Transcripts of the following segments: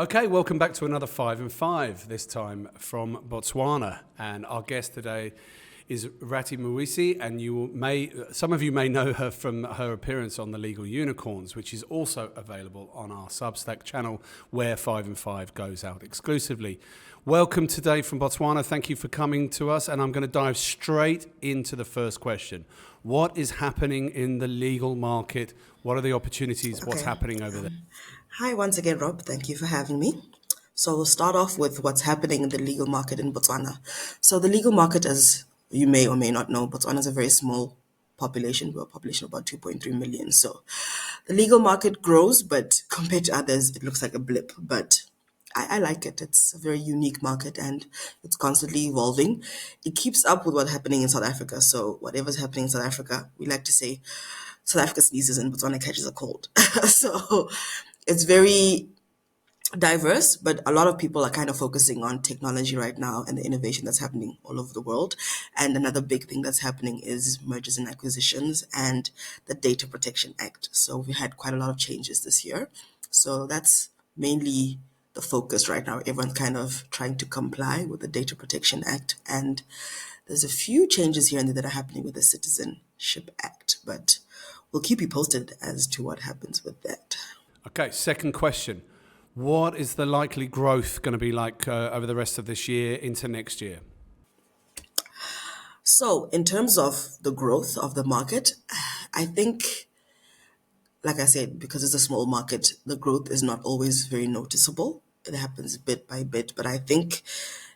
Okay, welcome back to another 5 and 5, this time from Botswana. And our guest today is Ratty Mwisi, and some of you may know her from her appearance on The Legal Unicorns, which is also available on our Substack channel, where 5 and 5 goes out exclusively. Welcome today from Botswana. Thank you for coming to us, and I'm going to dive straight into the first question. What is happening in the legal market? What are the opportunities? What's happening over there? Hi, once again, Rob. Thank you for having me. So we'll start off with what's happening in the legal market in Botswana. So the legal market, as you may or may not know, Botswana is a very small population. We're a population of about 2.3 million. So the legal market grows, but compared to others, it looks like a blip. But I like it. It's a very unique market and it's constantly evolving. It keeps up with what's happening in South Africa. So whatever's happening in South Africa, we like to say South Africa sneezes and Botswana catches a cold. So it's very diverse, but a lot of people are kind of focusing on technology right now and the innovation that's happening all over the world. And another big thing that's happening is mergers and acquisitions and the Data Protection Act. So we had quite a lot of changes this year. So that's mainly the focus right now. Everyone's kind of trying to comply with the Data Protection Act. And there's a few changes here and there that are happening with the Citizenship Act, but we'll keep you posted as to what happens with that. Okay, second question. What is the likely growth going to be like over the rest of this year into next year? So, in terms of the growth of the market, I think, like I said, because it's a small market, the growth is not always very noticeable. It happens bit by bit, but I think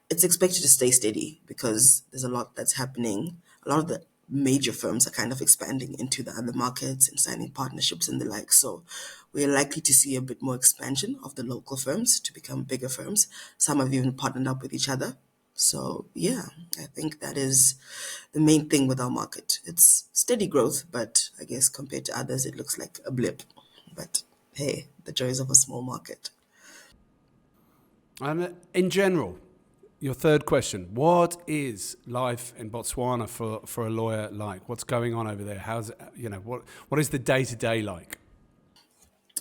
it's expected to stay steady because there's a lot that's happening. A lot of the major firms are kind of expanding into the other markets and signing partnerships and the like. So we're likely to see a bit more expansion of the local firms to become bigger firms. Some have even partnered up with each other. So yeah, I think that is the main thing with our market. It's steady growth, but I guess compared to others, it looks like a blip. But hey, the joys of a small market. And in general, your third question, what is life in Botswana for a lawyer like? What's going on over there? What is the day-to-day like?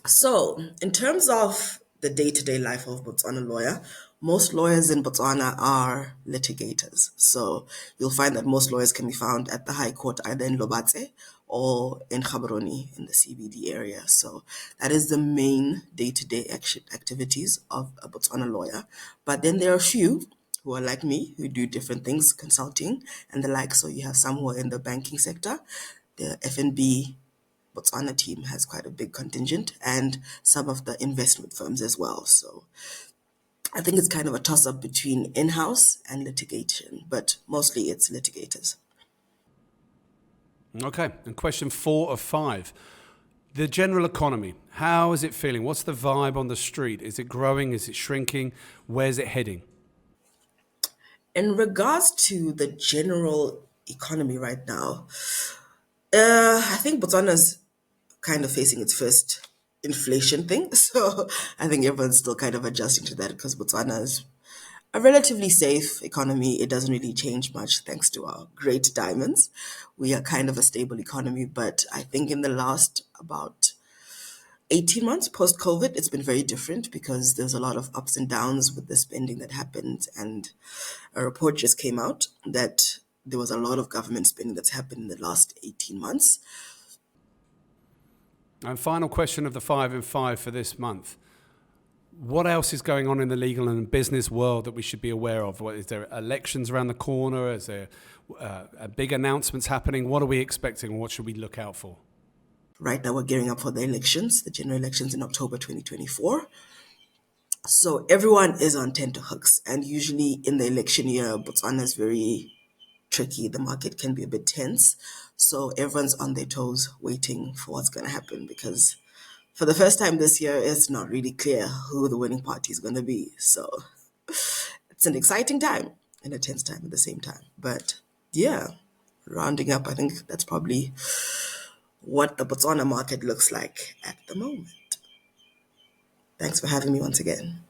So, in terms of the day-to-day life of Botswana lawyer, most lawyers in Botswana are litigators. So, you'll find that most lawyers can be found at the High Court either in Lobatse or in Gaborone in the CBD area. So, that is the main day-to-day activities of a Botswana lawyer. But then there are a few who are like me, who do different things, consulting and the like. So, you have some who are in the banking sector, the FNB Botswana team has quite a big contingent and some of the investment firms as well. So I think it's kind of a toss up between in house and litigation, but mostly it's litigators. Okay, and question 4 of 5. The general economy, how is it feeling? What's the vibe on the street? Is it growing? Is it shrinking? Where's it heading? In regards to the general economy right now, I think Botswana's kind of facing its first inflation thing. So I think everyone's still kind of adjusting to that because Botswana is a relatively safe economy. It doesn't really change much thanks to our great diamonds. We are kind of a stable economy, but I think in the last about 18 months post COVID, it's been very different because there's a lot of ups and downs with the spending that happened. And a report just came out that there was a lot of government spending that's happened in the last 18 months. And final question of the 5 and 5 for this month. What else is going on in the legal and business world that we should be aware of? Is there elections around the corner? Is there big announcements happening? What are we expecting? What should we look out for? Right now, we're gearing up for the elections, the general elections in October 2024. So everyone is on tenterhooks. And usually in the election year, Botswana is very tricky. The market can be a bit tense. So everyone's on their toes waiting for what's going to happen because for the first time this year, it's not really clear who the winning party is going to be. So it's an exciting time and a tense time at the same time. But yeah, rounding up, I think that's probably what the Botswana market looks like at the moment. Thanks for having me once again.